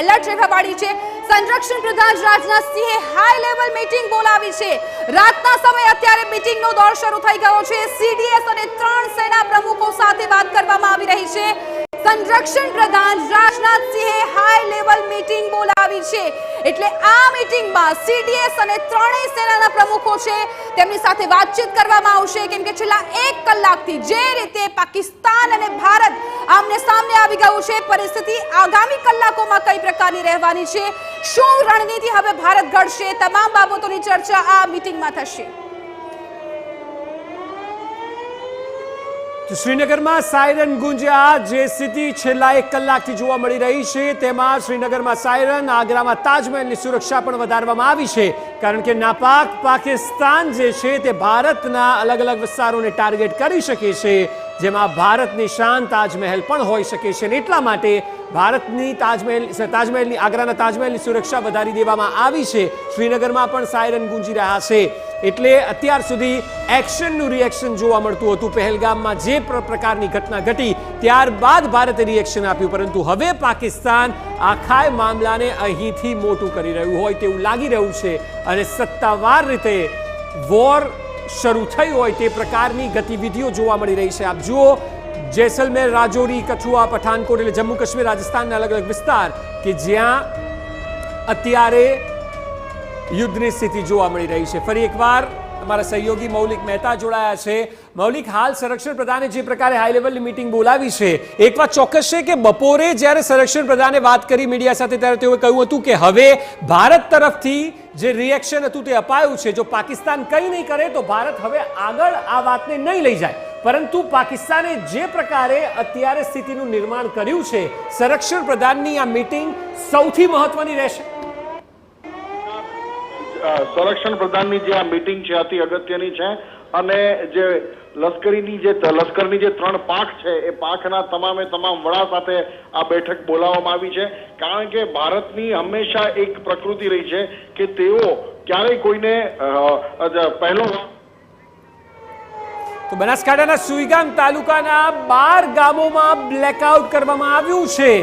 Alert રહેવા પાડી છે। સંરક્ષણ પ્રધાન રાજનાથ સિંહે હાઈ લેવલ મીટિંગ બોલાવી છે। રાતના સમયે અત્યારે મીટિંગનો દોર શરૂ થઈ ગયો છે। સીડીએસ અને 3 સેના પ્રમુખો સાથે વાત કરવામાં આવી રહી છે। સંરક્ષણ પ્રધાન રાજનાથ સિંહે હાઈ લેવલ મીટિંગ બોલાવી છે, એટલે આ મીટિંગમાં સીડીએસ અને 3 સેનાના પ્રમુખો છે તેમની સાથે વાતચીત કરવામાં આવશે। કેમ કે છેલ્લા 1 કલાકથી જે રીતે પાકિસ્તાન અને ભારત આમને સામને આવી ગયું છે, પરિસ્થિતિ આગામી કલાકોમાં કઈ પ્રકારની રહેવાની છે, શું રણનીતિ હવે ભારત ઘડશે, તમામ બાબતોની ચર્ચા આ મીટિંગમાં થશે। શ્રીનગરમાં સાયરન ગુંજ્યા, જે સ્થિતિ છેલ્લા 1 કલાકથી જોવા મળી રહી છે તેમાં શ્રીનગરમાં સાયરન, આગ્રામાં તાજમહેલની સુરક્ષા પણ વધારવામાં આવી છે, કારણ કે નાપાક પાકિસ્તાન જે છે તે ભારતના અલગ અલગ વિસ્તારોને ટાર્ગેટ કરી શકે છે, જેમાં ભારતની શાન તાજમહેલ પણ હોઈ શકે છે। એટલા માટે ભારતની તાજમહેલની આગ્રાના તાજમહેલની સુરક્ષા વધારી દેવામાં આવી છે। શ્રીનગરમાં પણ સાયરન ગુંજી રહ્યા છે, એટલે અત્યાર સુધી એક્શનનું રિએક્શન જોવા મળતું હતું। પહેલગામમાં જે પ્રકારની ઘટના ઘટી ત્યારબાદ ભારતે રિએક્શન આપ્યું, પરંતુ હવે પાકિસ્તાન આખા મામલાને અહીંથી મોટું કરી રહ્યું હોય તેવું લાગી રહ્યું છે અને સત્તાવાર રીતે વોર શરૂ થઈ હોય તે પ્રકારની ગતિવિધિઓ જોવા મળી રહી છે। આપ જુઓ, જેસલમેર, રાજૌરી, કઠુઆ, પઠાનકોટ એટલે જમ્મુ કાશ્મીર, રાજસ્થાનના અલગ અલગ વિસ્તાર કે જ્યાં અત્યારે યુદ્ધની સ્થિતિ જોવા મળી રહી છે। ફરી એકવાર અમારા સહયોગી મૌલિક મહેતા જોડાયા છે। મૌલિક, હાલ સંરક્ષણ પ્રધાને જે પ્રકારે હાઈ લેવલની મીટિંગ બોલાવી છે, એક વાત ચોક્કસ છે કે બપોરે જ્યારે સંરક્ષણ પ્રધાને વાત કરી મીડિયા સાથે ત્યારે તેઓએ કહ્યું હતું કે હવે ભારત તરફથી જે રિએક્શન હતું તે અપાયું છે। જો પાકિસ્તાન કંઈ નહીં કરે તો ભારત હવે આગળ આ વાતને નહીં લઈ જાય, પરંતુ પાકિસ્તાને જે પ્રકારે અત્યારે સ્થિતિનું નિર્માણ કર્યું છે, સંરક્ષણ પ્રધાનની આ મીટિંગ સૌથી મહત્વની રહેશે। સંરક્ષણ પ્રધાનની જે આ મીટિંગ છે અતિ અગત્યની છે અને જે લશ્કરની જે 3 પાંખ છે એ પાંખના તમામે તમામ વડા સાથે આ બેઠક બોલાવવામાં આવી છે, કારણ કે ભારતની હંમેશા એક પ્રકૃતિ રહી છે કે તેઓ ક્યારેય કોઈને પહેલો તો બનાસકાંઠાના સુઈગામ તાલુકાના 12 ગામોમાં બ્લેકઆઉટ કરવામાં આવ્યું છે।